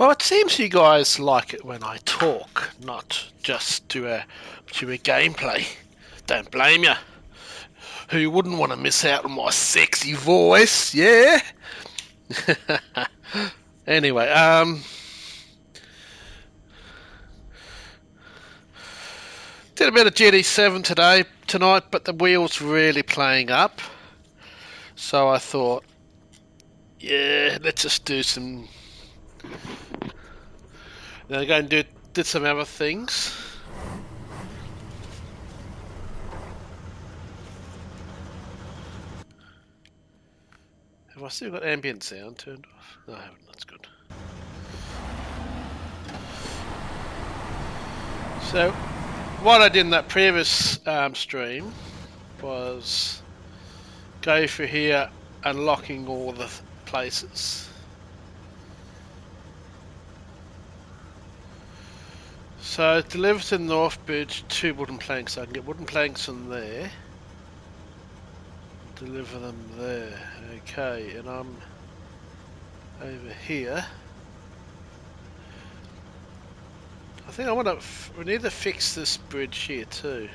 Well, it seems you guys like it when I talk, not just do a gameplay. Don't blame you. Who wouldn't want to miss out on my sexy voice? Yeah. Anyway, did a bit of GD7 tonight, but the wheel's really playing up. So I thought, yeah, let's just do some. Then go and did some other things. Have I still got ambient sound turned off? No, I haven't. That's good. So, what I did in that previous stream was go through here, unlocking all the places. So, deliver to the North Bridge 2 wooden planks. I can get wooden planks from there. Deliver them there. Okay, and I'm over here. I think we need to fix this bridge here too.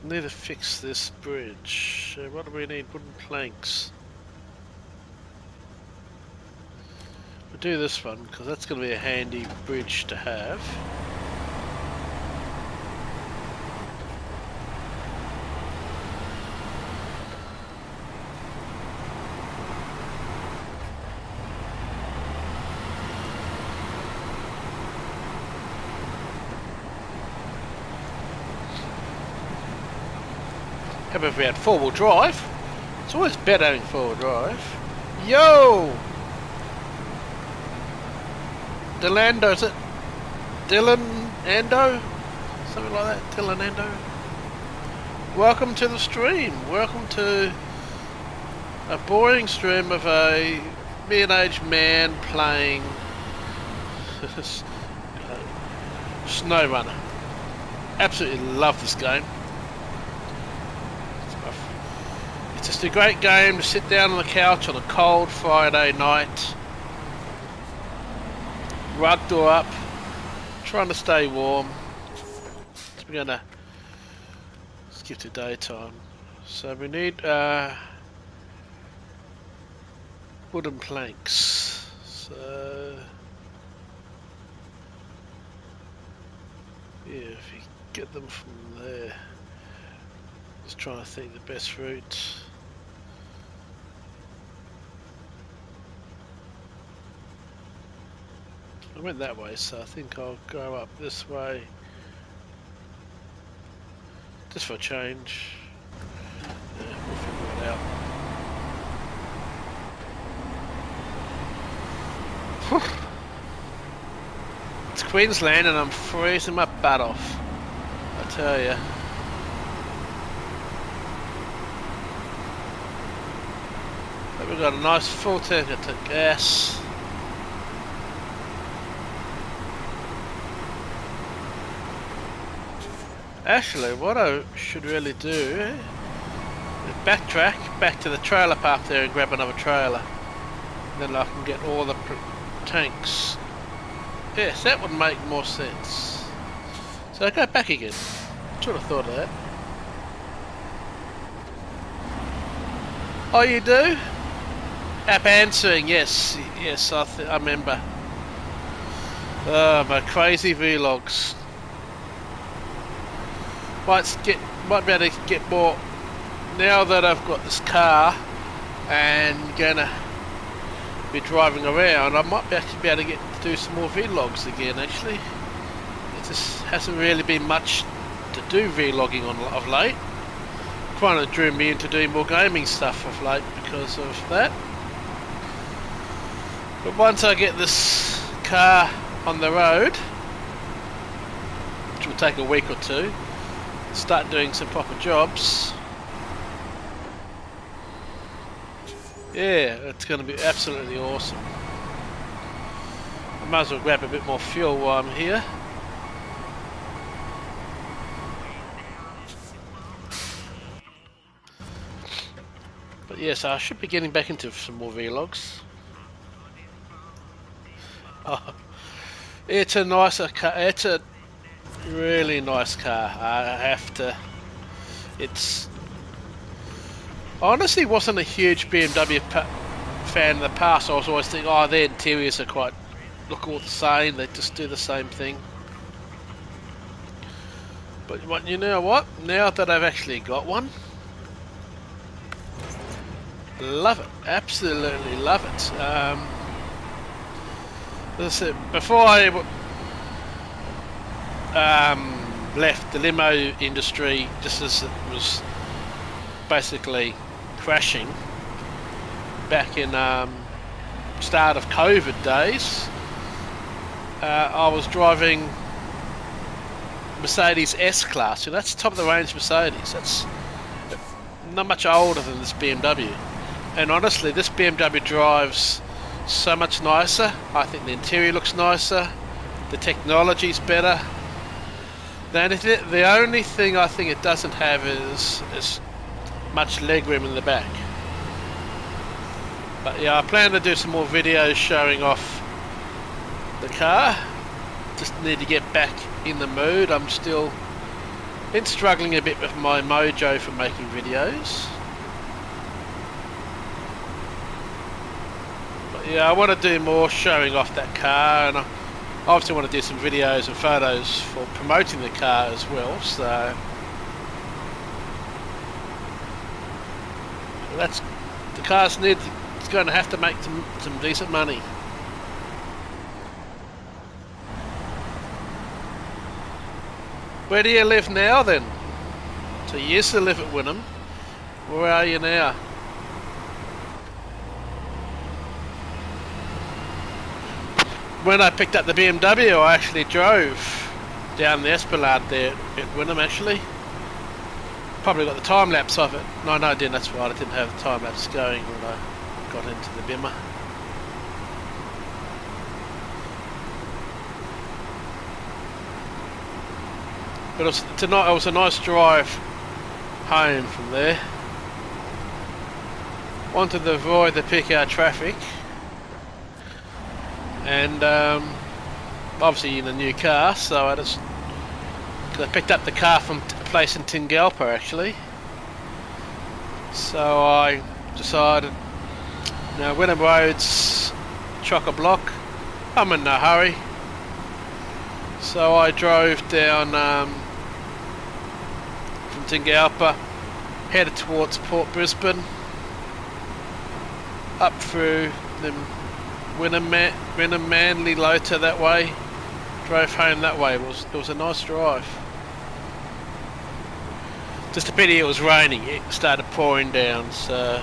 Need to fix this bridge. What do we need? Wooden planks. We'll do this one because that's going to be a handy bridge to have. How about if we had four-wheel drive? It's always better having four-wheel drive. Yo! Delando, is it? Dylan Ando? Something like that, Dylan Ando. Welcome to the stream. Welcome to a boring stream of a middle-aged man playing Snowrunner. Absolutely love this game. It's just a great game to sit down on the couch on a cold Friday night, rug door up, trying to stay warm. So we're going to skip to daytime. So we need wooden planks. So yeah, if you get them from there. Just trying to think the best route. I went that way, so I think I'll go up this way. Just for a change. Yeah, we'll figure it out. It's Queensland and I'm freezing my butt off. I tell you. But we've got a nice full tank of gas. Actually, what I should really do is backtrack back to the trailer park there and grab another trailer. Then I can get all the tanks. Yes, that would make more sense. So I go back again. Should have thought of that. Oh, you do? App answering, yes, yes, I remember. My crazy vlogs. Might be able to get more now that I've got this car and gonna be driving around. I might actually be able to do some more vlogs again. Actually, it just hasn't really been much to do vlogging of late. Kind of drew me into doing more gaming stuff of late because of that. But once I get this car on the road, which will take a week or two, start doing some proper jobs. Yeah, it's going to be absolutely awesome. I might as well grab a bit more fuel while I'm here. But yes, I should be getting back into some more vlogs. Oh, it's a nicer car. It's a really nice car. I have to. It's honestly wasn't a huge BMW fan in the past. I was always thinking, oh, their interiors are quite look all the same. They just do the same thing. But you know what? Now that I've actually got one, love it. Absolutely love it. As I said, before I left the limo industry, just as it was basically crashing back in start of COVID days, I was driving Mercedes S-Class. So that's top of the range Mercedes. That's not much older than this BMW. And honestly, this BMW drives so much nicer. I think the interior looks nicer. The technology's better. The only thing I think it doesn't have is much legroom in the back. But yeah, I plan to do some more videos showing off the car. Just need to get back in the mood. I'm still been struggling a bit with my mojo for making videos. But yeah, I want to do more showing off that car, and I obviously want to do some videos and photos for promoting the car as well. So that's the car's it's going to have to make some decent money. Where do you live now then? So you used to live at Wynnum. Where are you now? When I picked up the BMW, I actually drove down the Esplanade there at Wynnum actually. Probably got the time lapse of it. No, I didn't. That's right. I didn't have the time lapse going when I got into the Bimmer. But it was a nice drive home from there. Wanted to avoid the peak hour traffic, and obviously in a new car, so I picked up the car from a place in Tingalpa actually. So I decided, now Wynnum Road's chock-a-block. I'm in no hurry. So I drove down from Tingalpa, headed towards Port Brisbane, up through the Wynnum Manly Lota that way, drove home that way. It was a nice drive. Just a pity it was raining. It started pouring down, so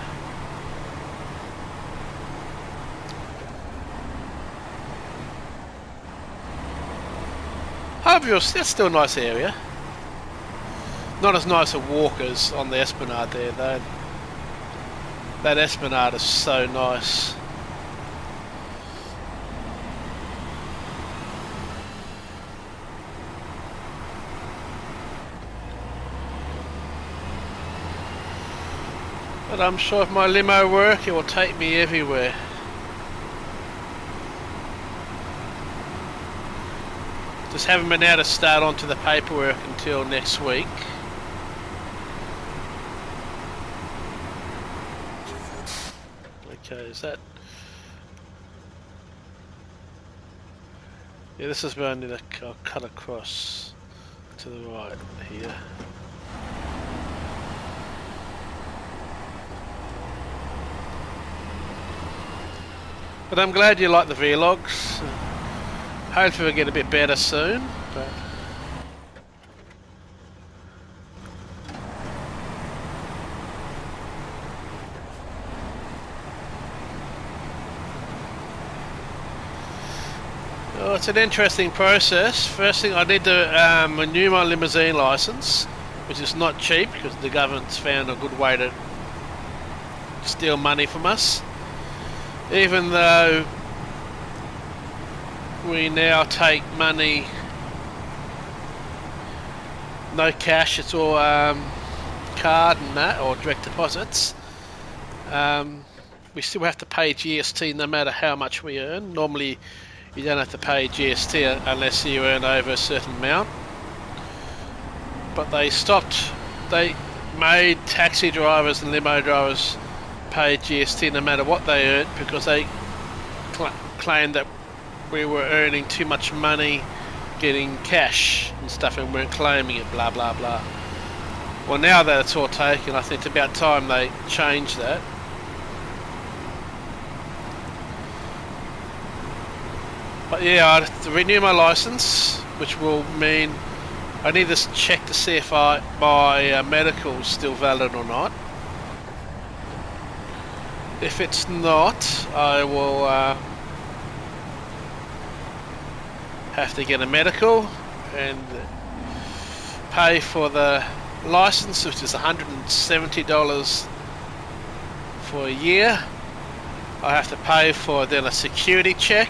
however, that's still a nice area. Not as nice a walk as on the Esplanade there though. That Esplanade is so nice. But I'm sure if my limo works, it will take me everywhere. Just haven't been able to start onto the paperwork until next week. Okay, is that... Yeah, this is where I need to cut across to the right here. But I'm glad you like the vlogs. Hopefully we'll get a bit better soon. But oh, it's an interesting process. First thing, I need to renew my limousine license, which is not cheap because the government's found a good way to steal money from us. Even though we now take money, no cash, it's all card and that, or direct deposits. we still have to pay GST no matter how much we earn. Normally, you don't have to pay GST unless you earn over a certain amount. But they made taxi drivers and limo drivers pay GST no matter what they earned, because they claimed that we were earning too much money getting cash and stuff and weren't claiming it, blah blah blah. Well, now that it's all taken, I think it's about time they change that. But yeah, I have to renew my license, which will mean I need to check to see if my medical's still valid or not. If it's not, I will have to get a medical and pay for the license, which is $170 for a year. I have to pay for then a security check,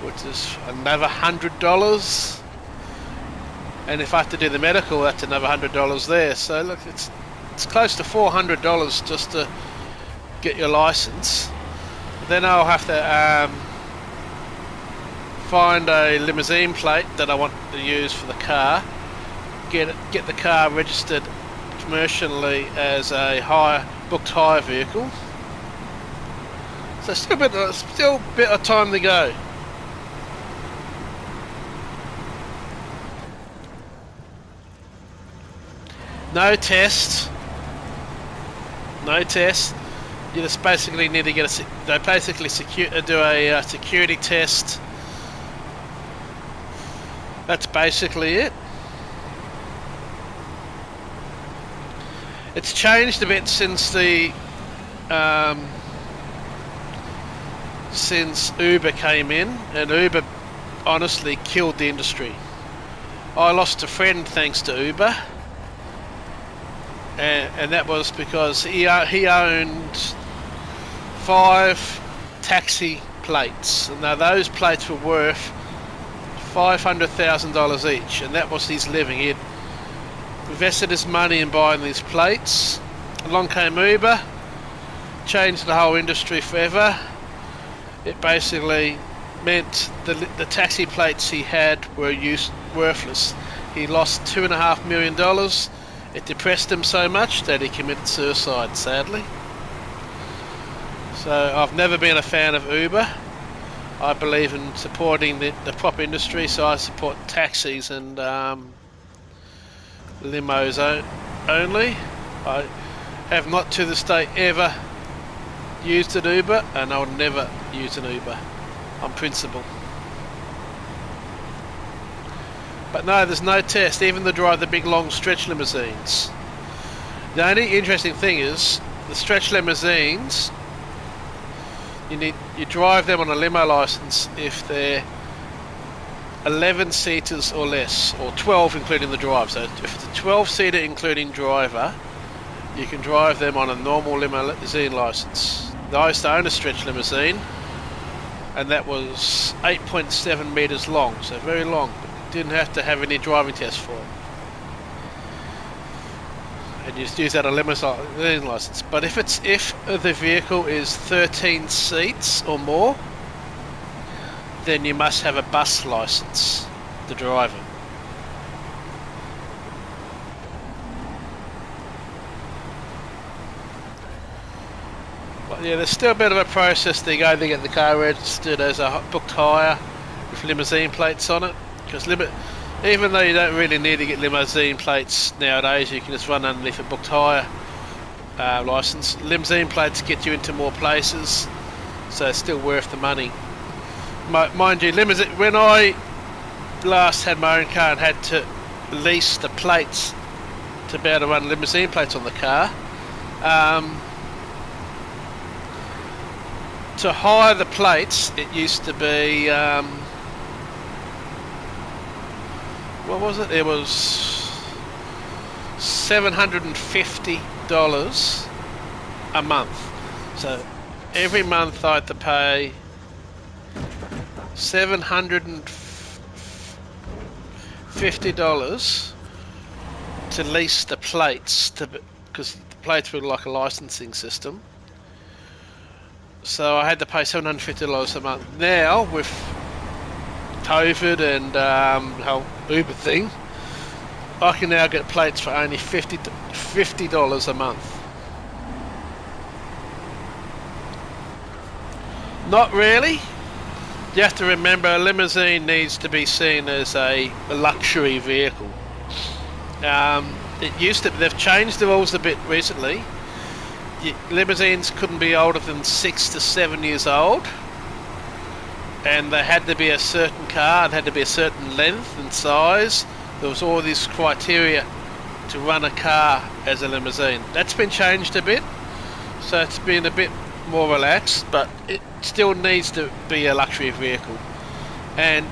which is another $100. And if I have to do the medical, that's another $100 there. So look, it's close to $400 just to get your license. Then I'll have to find a limousine plate that I want to use for the car. Get the car registered commercially as a booked hire vehicle. So still a bit of time to go. No test. You just basically need to get do a security test. That's basically it. It's changed a bit since since Uber came in, and Uber honestly killed the industry. I lost a friend thanks to Uber. And that was because he owned 5 taxi plates, and now those plates were worth $500,000 each, and that was his living. He had invested his money in buying these plates. Along came Uber, changed the whole industry forever. It basically meant the taxi plates he had were worthless. He lost $2.5 million. It depressed him so much that he committed suicide, sadly. So I've never been a fan of Uber. I believe in supporting the prop industry, so I support taxis and limos only. I have not to this day ever used an Uber, and I'll never use an Uber on principle. But no, there's no test, even to drive the big long stretch limousines. The only interesting thing is, the stretch limousines, you drive them on a limo license if they're 11 seaters or less, or 12 including the drive. So if it's a 12 seater including driver, you can drive them on a normal limousine license. I used to own a stretch limousine, and that was 8.7 meters long, so very long. Didn't have to have any driving test for it, and you just use that on a limousine license. But if the vehicle is 13 seats or more, then you must have a bus license to drive it. But yeah, there's still a bit of a process to go to get the car registered as a booked hire with limousine plates on it. Because even though you don't really need to get limousine plates nowadays, you can just run underneath a booked hire license. Limousine plates get you into more places, so it's still worth the money. Mind you, when I last had my own car and had to lease the plates to be able to run limousine plates on the car, to hire the plates, it used to be what was it? It was $750 a month. So every month I had to pay $750 to lease the plates, because play through like a licensing system. So I had to pay $750 a month. Now with COVID and the whole Uber thing, I can now get plates for only $50 a month. Not really. You have to remember, a limousine needs to be seen as a luxury vehicle. It used to. They've changed the rules a bit recently. Limousines couldn't be older than 6 to 7 years old, and they had to be a certain car. It had to be a certain length and size. There was all these criteria to run a car as a limousine. That's been changed a bit, so it's been a bit more relaxed, but it still needs to be a luxury vehicle. And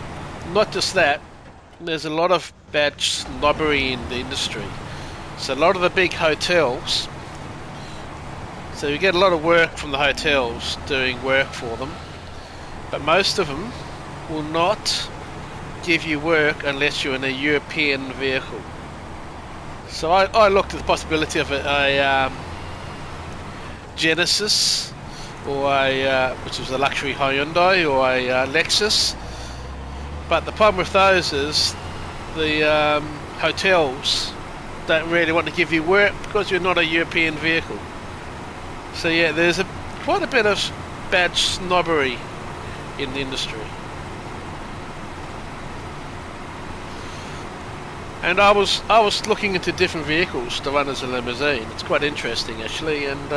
not just that, there's a lot of bad snobbery in the industry. So a lot of the big hotels, so you get a lot of work from the hotels doing work for them, but most of them will not give you work unless you're in a European vehicle. So I looked at the possibility of a Genesis, or which was a luxury Hyundai, or a Lexus. But the problem with those is the hotels don't really want to give you work because you're not a European vehicle. So yeah, there's quite a bit of bad snobbery in the industry. And I was looking into different vehicles to run as a limousine. It's quite interesting actually, and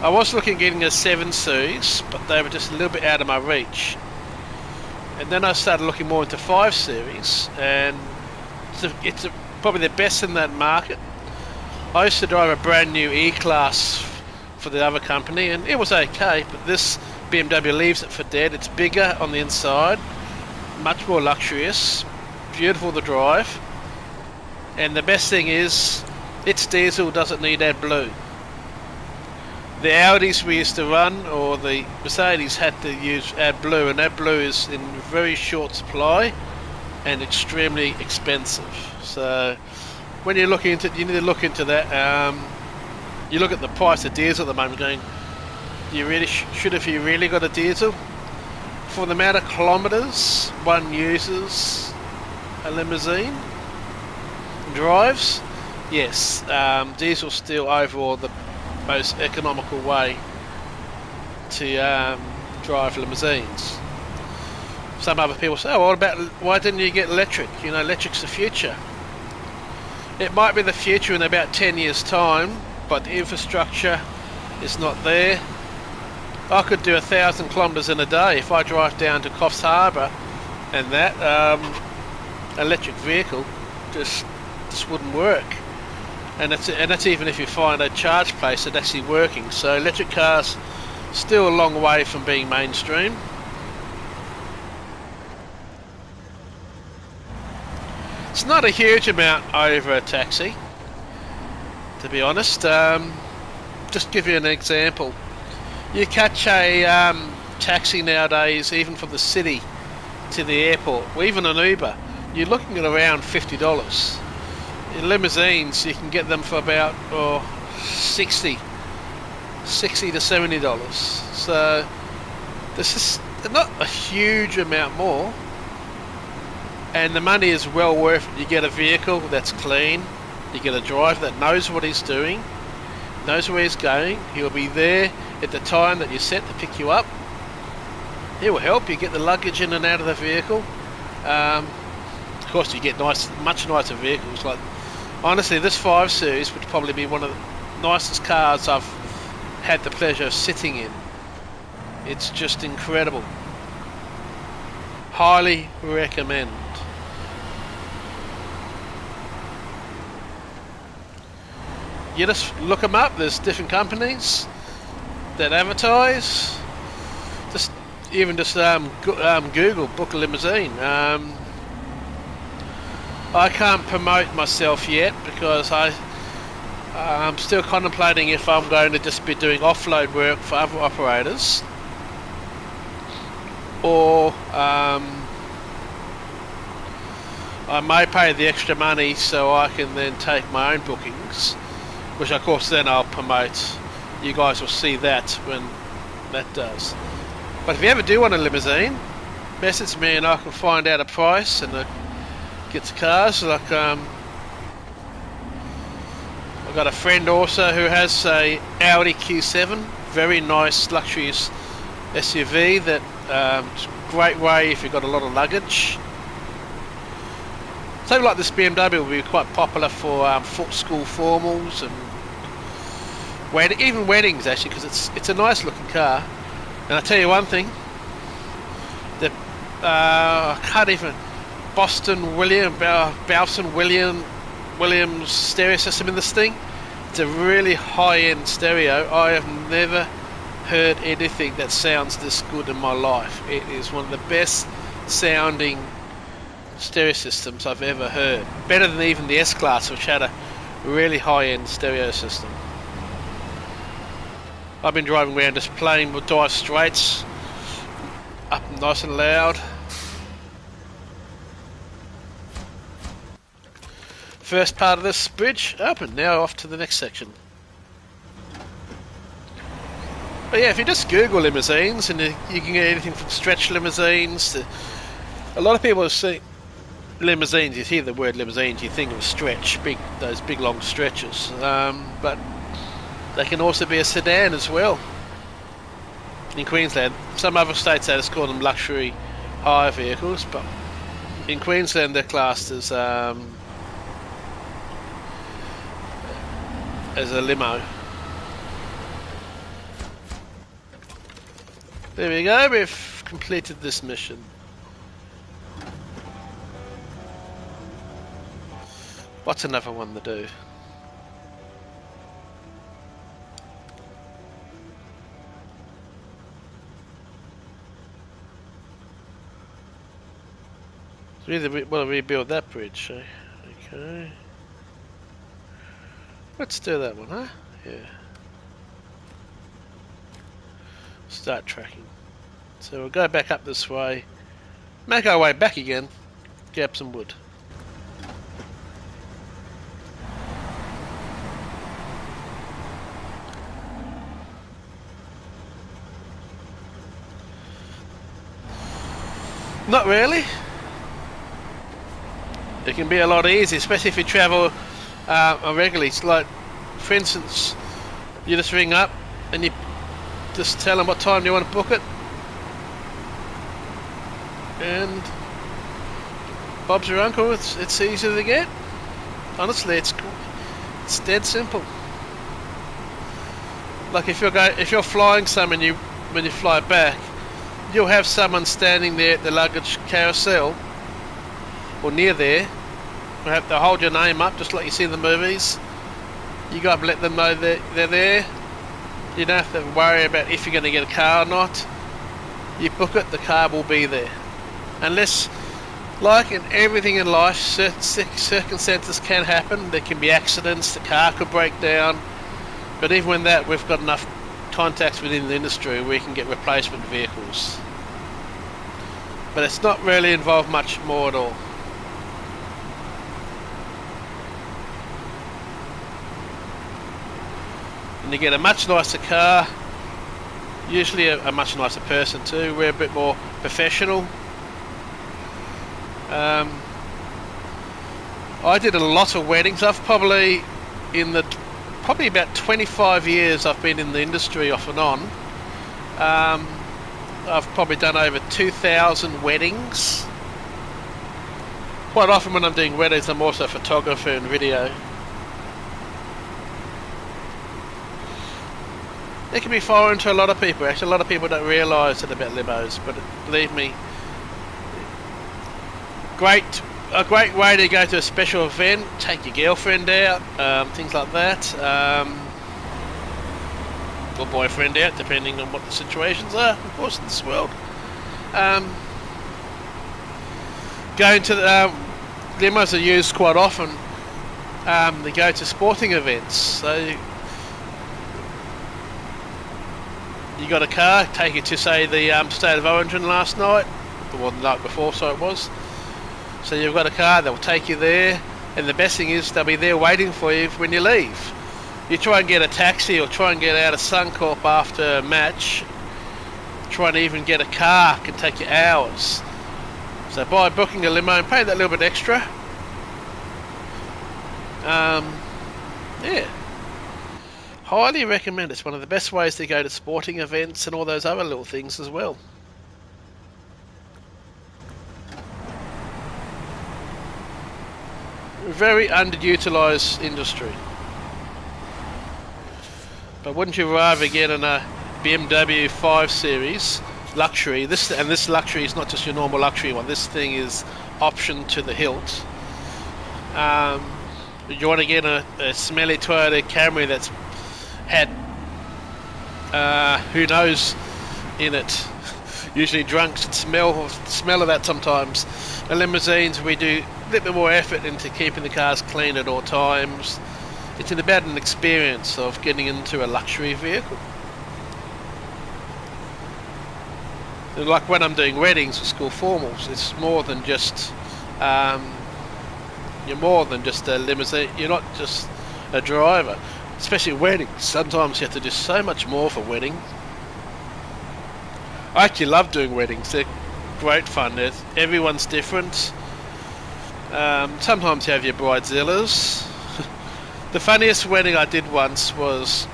I was looking at getting a 7 Series, but they were just a little bit out of my reach. And then I started looking more into 5 Series, and it's probably the best in that market. I used to drive a brand new E-Class for the other company, and it was okay, but this BMW leaves it for dead. It's bigger on the inside, much more luxurious, beautiful to drive, and the best thing is its diesel doesn't need AdBlue. The Audis we used to run, or the Mercedes, had to use AdBlue, and AdBlue is in very short supply and extremely expensive. So when you're looking into it, you need to look into that. You look at the price of diesel at the moment, going, you really should have you really got a diesel? For the amount of kilometres one uses a limousine drives, yes, diesel's still overall the most economical way to drive limousines. Some other people say, oh, why didn't you get electric? You know, electric's the future. It might be the future in about 10 years time, but the infrastructure is not there. I could do 1,000 kilometres in a day if I drive down to Coffs Harbour, and that electric vehicle just wouldn't work. And that's even if you find a charge place that's actually working. So electric cars still a long way from being mainstream. It's not a huge amount over a taxi, to be honest. Just give you an example. You catch a taxi nowadays, even from the city to the airport, or even an Uber, you're looking at around $50. In limousines, you can get them for about $60 to $70. So this is not a huge amount more, and the money is well worth it. You get a vehicle that's clean, you get a driver that knows what he's doing, knows where he's going. He'll be there at the time that you set to pick you up. He will help you get the luggage in and out of the vehicle. Of course, you get much nicer vehicles. Like, honestly, this 5 Series would probably be one of the nicest cars I've had the pleasure of sitting in. It's just incredible. Highly recommend. You just look them up. There's different companies that advertise. Just Google book a limousine. I can't promote myself yet because I'm still contemplating if I'm going to just be doing offload work for other operators, I may pay the extra money so I can then take my own bookings, which of course then I'll promote. You guys will see that when that does. But if you ever do want a limousine, message me and I can find out a price and get the cars. Like I've got a friend also who has a Audi Q7, very nice luxury SUV that great way if you've got a lot of luggage. Something like this BMW will be quite popular for school formals and even weddings actually, because it's a nice looking car. And I tell you one thing, the I can't even Balson Williams stereo system in this thing. It's a really high-end stereo. I have never heard anything that sounds this good in my life. It is one of the best sounding stereo systems I've ever heard. Better than even the S-Class, which had a really high-end stereo system. I've been driving around just playing with dive straights, up nice and loud. First part of this bridge open, now off to the next section. But yeah, if you just Google limousines, and you can get anything from stretch limousines to... A lot of people see limousines, you hear the word limousines, you think of stretch, those big long stretches. But they can also be a sedan as well. In Queensland, some other states they just call them luxury hire vehicles, but in Queensland they're classed as a limo. There we go, we've completed this mission. What's another one to do? So either we want to rebuild that bridge, eh? Okay. Let's do that one, huh? Yeah. Start tracking. So we'll go back up this way, make our way back again, grab some wood. Not really. It can be a lot easier, especially if you travel regularly. It's like, for instance, you just ring up and you just tell them what time you want to book it, and Bob's your uncle. It's easy to get. Honestly, it's dead simple. Like if you're flying somewhere and when you fly back, you'll have someone standing there at the luggage carousel or near there. They'll hold your name up just like you see in the movies. You go up and let them know that they're there. You don't have to worry about if you're going to get a car or not. You book it, the car will be there. Unless, like in everything in life, circumstances can happen. There can be accidents, the car could break down. But even with that, we've got enough contacts within the industry where we can get replacement vehicles. But it's not really involved much more at all. And you get a much nicer car, usually a much nicer person too. We're a bit more professional. I did a lot of weddings. I've probably about 25 years I've been in the industry off and on. I've probably done over 2,000 weddings. Quite often when I'm doing weddings, I'm also a photographer and video. It can be foreign to a lot of people. Actually, a lot of people don't realise it about limos, but believe me, a great way to go to a special event, take your girlfriend out, things like that, or boyfriend out, depending on what the situations are, of course, in this world. Going to the limos are used quite often. They go to sporting events. So you got a car, take it to say the State of Origin last night, or the night before, so it was. So you've got a car that will take you there, and the best thing is they'll be there waiting for you when you leave. You try and get a taxi or try and get out of Suncorp after a match, trying to even get a car can take you hours. So by booking a limo and paying that little bit extra, yeah, highly recommend. It's one of the best ways to go to sporting events and all those other little things as well. Very underutilised industry. But wouldn't you rather get in a BMW 5 Series luxury? This luxury is not just your normal luxury one. This thing is optioned to the hilt. You want to get a smelly Toyota Camry that's had who knows in it. Usually drunks smell of that sometimes. The limousines, we do a little bit more effort into keeping the cars clean at all times. It's about an experience of getting into a luxury vehicle. And like when I'm doing weddings or school formals, it's more than just you're more than just a limousine. You're not just a driver, especially weddings. Sometimes you have to do so much more for weddings. I actually love doing weddings. They're great fun. Everyone's different. Sometimes you have your bridezillas. The funniest wedding I did once was,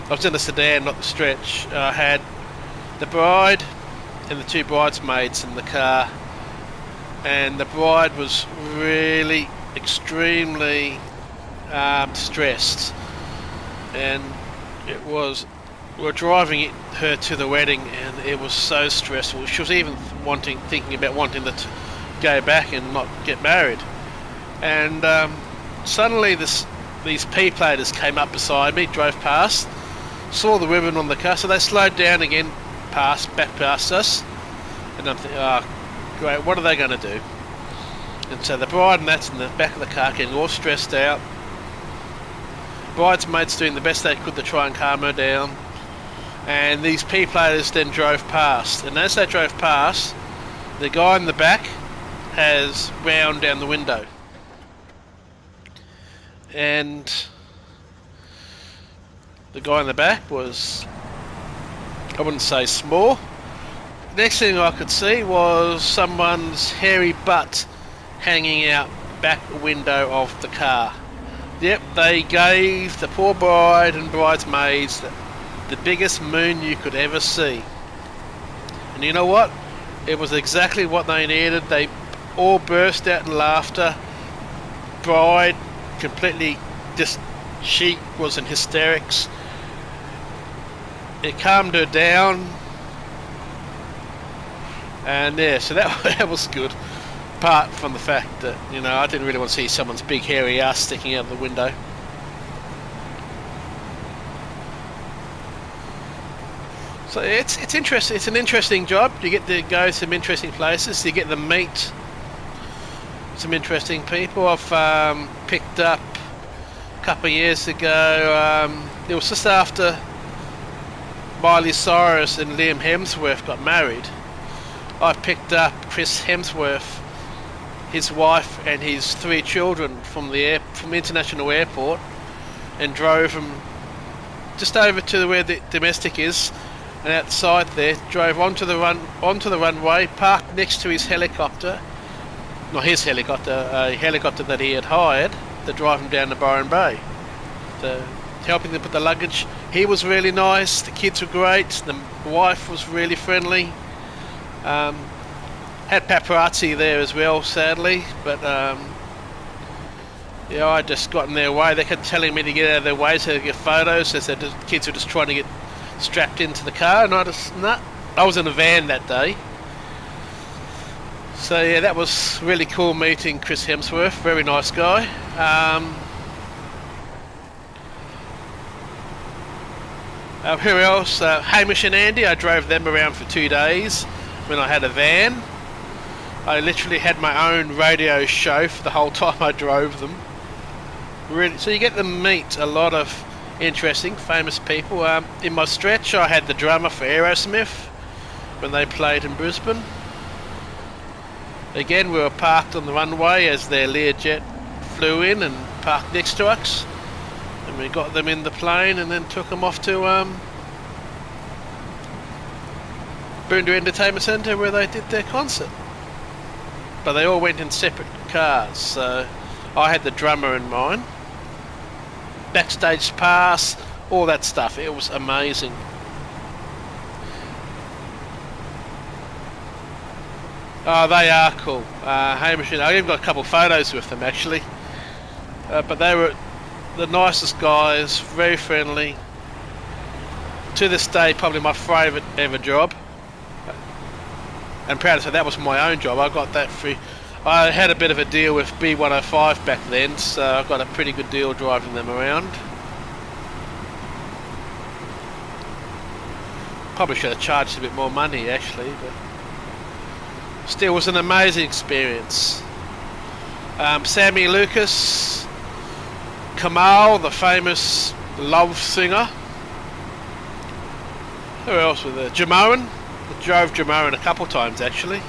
I was in a sedan, not the stretch. I had the bride and the two bridesmaids in the car, and the bride was really extremely stressed, and we were driving her to the wedding, and it was so stressful. She was even thinking about wanting to go back and not get married. And suddenly these P-platers came up beside me, drove past, saw the women on the car, so they slowed down again, back past us, and I'm thinking, oh great, what are they going to do? And so the bride and that's in the back of the car getting all stressed out. Bridesmaids doing the best they could to try and calm her down, and these P-platers then drove past, and as they drove past, the guy in the back has wound down the window, and the guy in the back was, I wouldn't say small. Next thing I could see was someone's hairy butt hanging out back window of the car. Yep, they gave the poor bride and bridesmaids the biggest moon you could ever see. And you know what? It was exactly what they needed. They all burst out in laughter. Bride completely she was in hysterics. It calmed her down. And yeah, so that was good. Apart from the fact that, you know, I didn't really want to see someone's big hairy ass sticking out of the window. So it's interesting. It's an interesting job. You get to go to some interesting places. You get to meet some interesting people. I've picked up a couple of years ago. It was just after Miley Cyrus and Liam Hemsworth got married. I picked up Chris Hemsworth, his wife and his 3 children from the international airport, and drove them just over to where the domestic is, and outside there drove onto the runway, parked next to his helicopter, not his helicopter, a helicopter that he had hired to drive him down to Byron Bay, so helping them put the luggage. He was really nice. The kids were great. The wife was really friendly. Had paparazzi there as well, sadly, but yeah, I just got in their way. They kept telling me to get out of their way so they could get photos. They said the kids were just trying to get strapped into the car, and I was in a van that day. So yeah, that was really cool meeting Chris Hemsworth. Very nice guy. Who else? Hamish and Andy. I drove them around for 2 days when I had a van. I literally had my own radio show for the whole time I drove them. Really, so you get to meet a lot of interesting, famous people. In my stretch, I had the drummer for Aerosmith when they played in Brisbane. Again, we were parked on the runway as their Learjet flew in and parked next to us. And we got them in the plane and then took them off to Boondah Entertainment Centre where they did their concert. But they all went in separate cars, so I had the drummer in mine. Backstage pass, all that stuff. It was amazing. Oh, they are cool. Hamish and I even got a couple of photos with them actually. But they were the nicest guys, very friendly. To this day, probably my favourite ever job. And proud to say that was my own job. I got that free. I had a bit of a deal with B105 back then, so I got a pretty good deal driving them around. Probably should have charged a bit more money actually, but still was an amazing experience. Sammy Lucas, Kamal, the famous love singer. Who else was there? Jamoan. I drove Jamoan a couple times actually.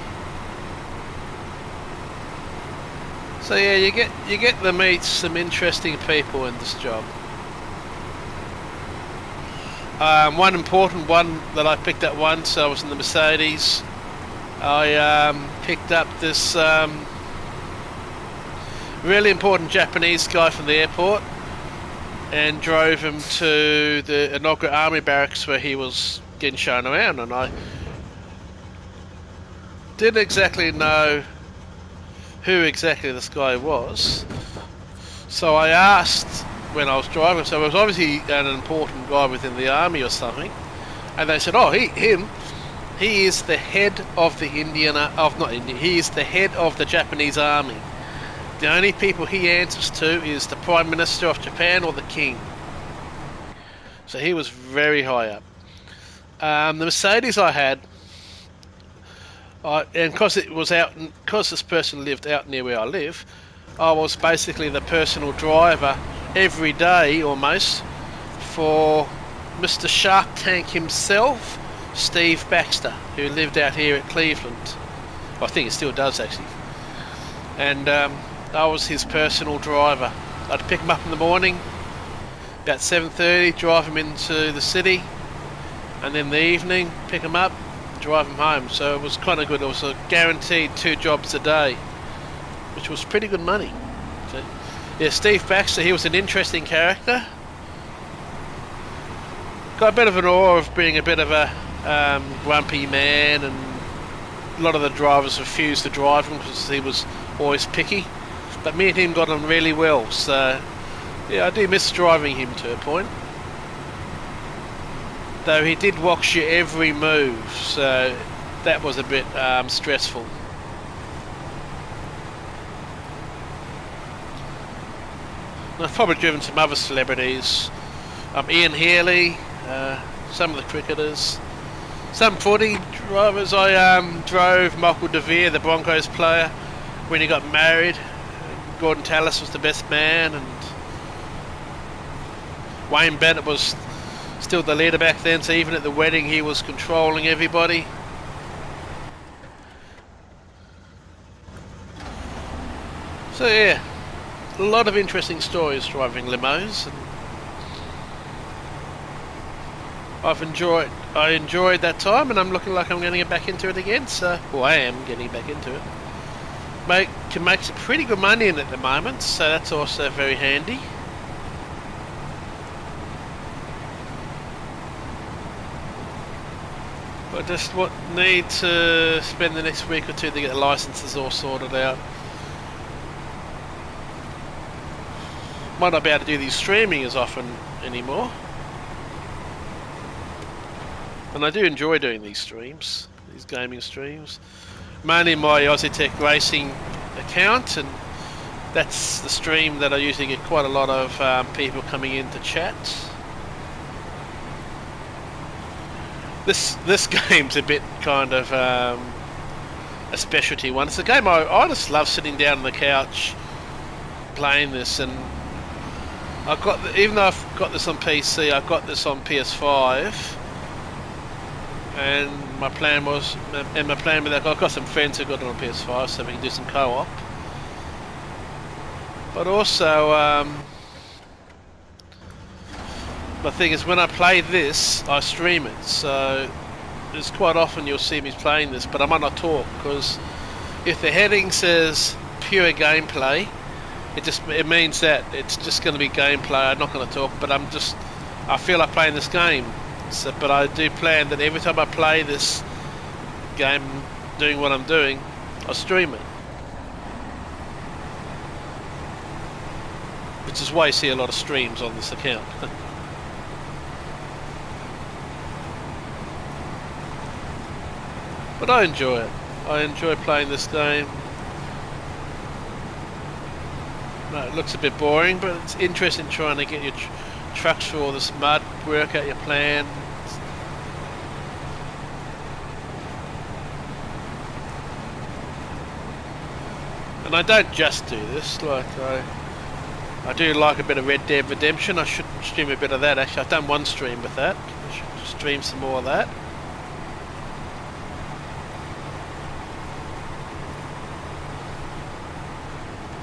So yeah, you get to meet some interesting people in this job. One important one that I picked up once, I was in the Mercedes. I picked up this really important Japanese guy from the airport and drove him to the Inogra Army Barracks where he was getting shown around, and I didn't exactly know who exactly this guy was, so I asked when I was driving. So it was obviously an important guy within the army or something, and they said, "Oh, he is the head of the he is the head of the Japanese army. The only people he answers to is the Prime Minister of Japan or the King." So he was very high up. The Mercedes I had, and because this person lived out near where I live, I was basically the personal driver every day almost for Mr. Shark Tank himself, Steve Baxter, who lived out here at Cleveland. I think he still does actually. And I was his personal driver. I'd pick him up in the morning about 7:30, drive him into the city, and then in the evening pick him up, drive him home. So it was kind of good. It was a guaranteed 2 jobs a day, which was pretty good money. So, yeah, Steve Baxter, he was an interesting character. Got a bit of an awe of being a bit of a grumpy man, and a lot of the drivers refused to drive him because he was always picky. But me and him got on really well, so yeah, I do miss driving him to a point. Though he did watch your every move, so that was a bit stressful. I've probably driven some other celebrities. Ian Healy, some of the cricketers, some footy drivers. I drove Michael De Vere, the Broncos player, when he got married. Gordon Tallis was the best man, and Wayne Bennett was still the leader back then, so even at the wedding he was controlling everybody. So yeah, a lot of interesting stories driving limos, and I enjoyed that time, and I'm looking like I'm going to get back into it again. So, well, I am getting back into it. Can make some pretty good money in it at the moment, so that's also very handy. But just need to spend the next week or two to get the licenses all sorted out. Might not be able to do these streaming as often anymore. And I do enjoy doing these streams, these gaming streams. Mainly my Aussie Tech Racing account, and that's the stream that I usually get quite a lot of people coming in to chat. This game's a bit kind of a specialty one. It's a game I just love sitting down on the couch playing this, and even though I've got this on PC, I've got this on PS5, and my plan was, I've got some friends who got it on PS5, so we can do some co-op. But also, the thing is, when I play this, I stream it, so it's quite often you'll see me playing this, but I might not talk, because if the heading says pure gameplay, it means that it's just going to be gameplay. I'm not going to talk, but I feel like playing this game. So, but I do plan that every time I play this game, doing what I'm doing, I'll stream it. Which is why you see a lot of streams on this account. But I enjoy it. I enjoy playing this game. No, it looks a bit boring, but it's interesting trying to get your trucks through all this mud, work out your plan. And I don't just do this, like I do like a bit of Red Dead Redemption. I should stream a bit of that actually. I've done one stream with that. I should stream some more of that.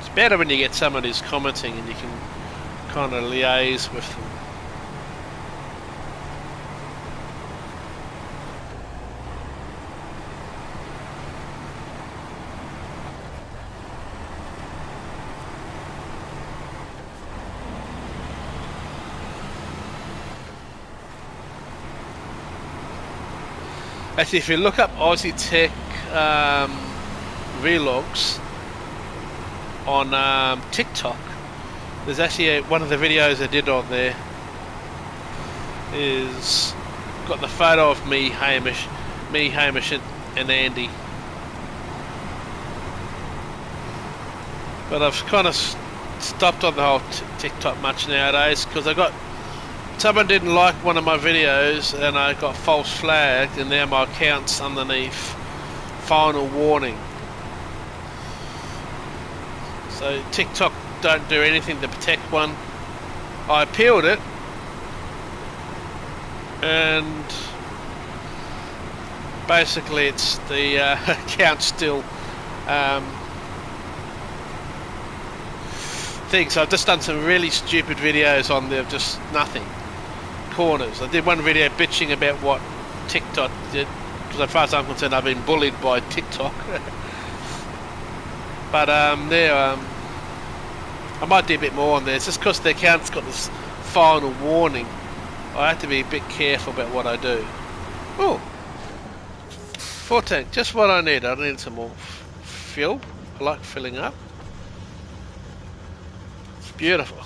It's better when you get someone who's commenting and you can kind of liaise with them. Actually, if you look up Aussie Tech vlogs on TikTok, there's actually one of the videos I did on there is got the photo of me, Hamish, and Andy. But I've kind of stopped on the whole TikTok much nowadays because I got someone didn't like one of my videos and I got false flagged, and now my account's underneath final warning. So TikTok don't do anything to protect one. I appealed it, and basically it's the account still things. I've just done some really stupid videos on there, just nothing. Corners. I did one video bitching about what TikTok did, because as far as I'm concerned I've been bullied by TikTok. But I might do a bit more on there. It's just because the account's got this final warning. I have to be a bit careful about what I do. Oh, 14, just what I need. I need some more fuel. I like filling up. It's beautiful.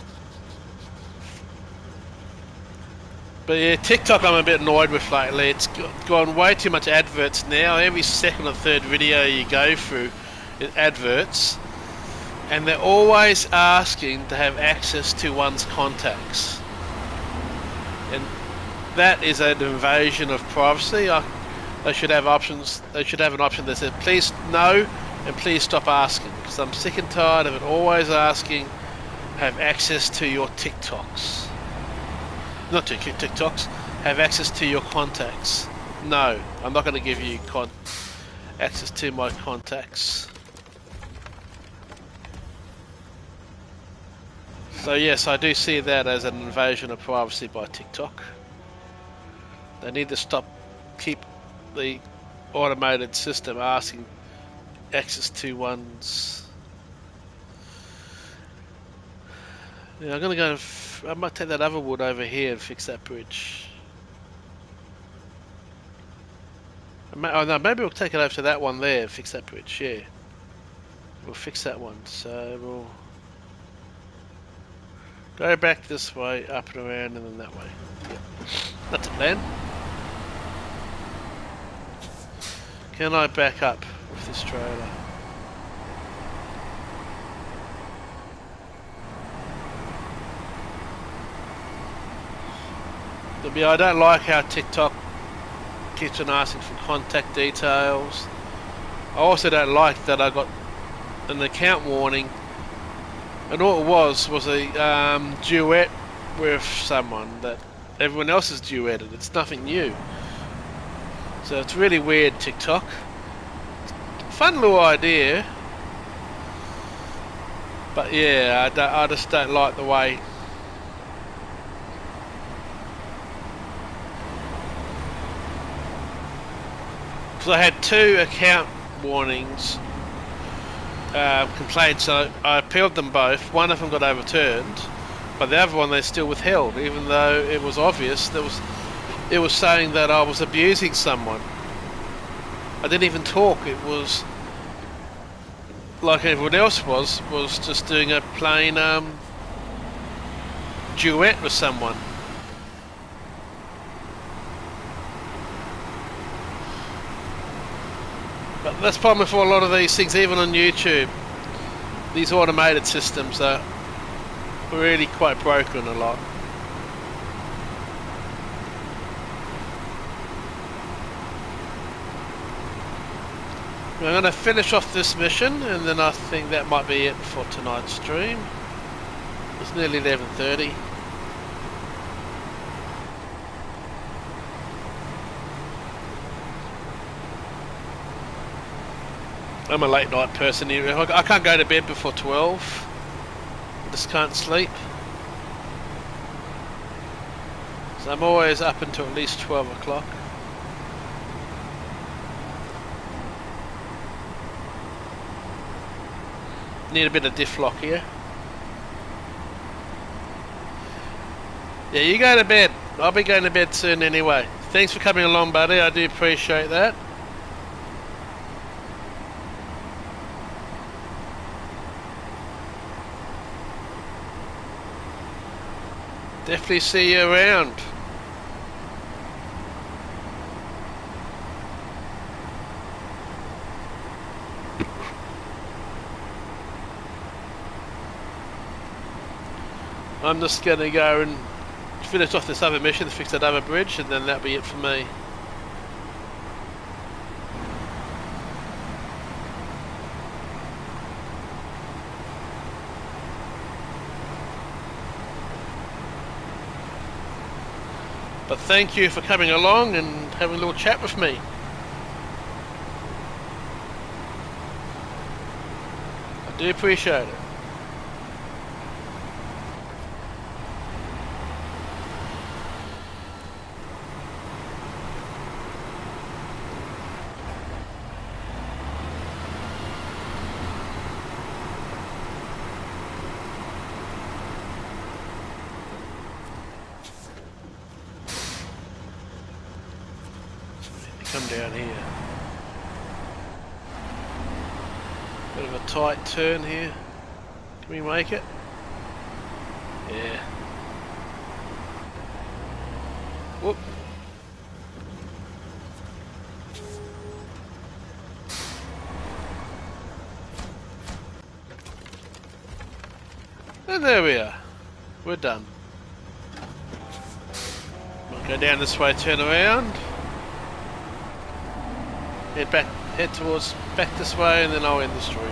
But yeah, TikTok I'm a bit annoyed with lately. It's gone way too much adverts now. Every second or third video you go through is adverts. And they're always asking to have access to one's contacts. And that is an invasion of privacy. They should have options. They should have an option that says, please no, and please stop asking. Because I'm sick and tired of it always asking, have access to your TikToks. Not to your TikToks, have access to your contacts. No, I'm not going to give you access to my contacts. So yes, I do see that as an invasion of privacy by TikTok. They need to keep the automated system asking access to one's. Yeah, I'm gonna go. I might take that other wood over here and fix that bridge. Oh no, maybe we'll take it over to that one there and fix that bridge. Yeah, we'll fix that one. So we'll go back this way, up and around, and then that way. Yep. That's a plan. Can I back up with this trailer? I don't like how TikTok keeps on asking for contact details. I also don't like that I got an account warning, and all it was a duet with someone that everyone else has duetted. It's nothing new. So it's really weird, TikTok. Fun little idea. But yeah, I just don't like the way. Because I had 2 account warnings, complaints, so I appealed them both. One of them got overturned, but the other one they still withheld, even though it was obvious it was saying that I was abusing someone. I didn't even talk. It was like everyone else was just doing a plain duet with someone. But that's the problem with a lot of these things, even on YouTube. These automated systems are really quite broken a lot. I'm going to finish off this mission, and then I think that might be it for tonight's stream. It's nearly 11:30. I'm a late night person here. I can't go to bed before 12. I just can't sleep. So I'm always up until at least 12 o'clock. Need a bit of diff lock here. Yeah, you go to bed. I'll be going to bed soon anyway. Thanks for coming along, buddy. I do appreciate that. Definitely see you around. I'm just going to go and finish off this other mission to fix that other bridge, and then that'll be it for me. But thank you for coming along and having a little chat with me. I do appreciate it. Come down here. Bit of a tight turn here. Can we make it? Yeah. Whoop. And there we are. We're done. We'll go down this way, turn around. Head towards back this way, and then I'll end the stream.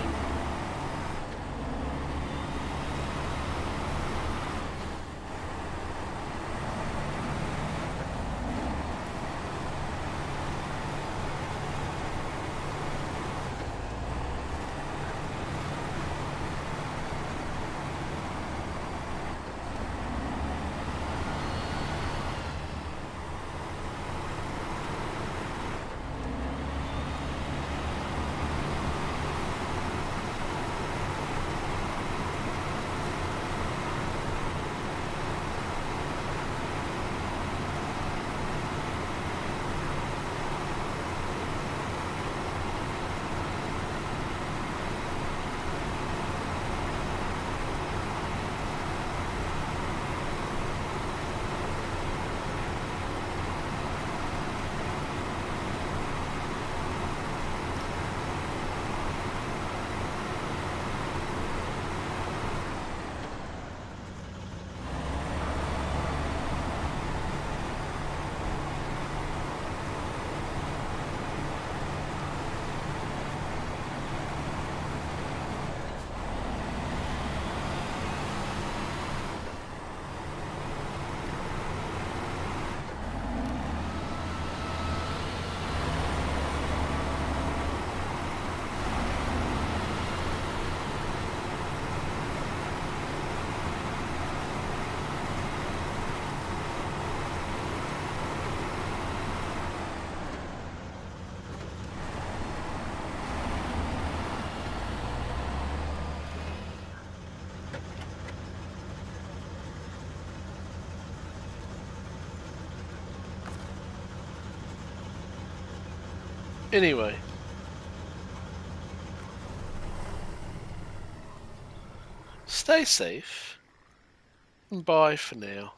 Anyway, stay safe and bye for now.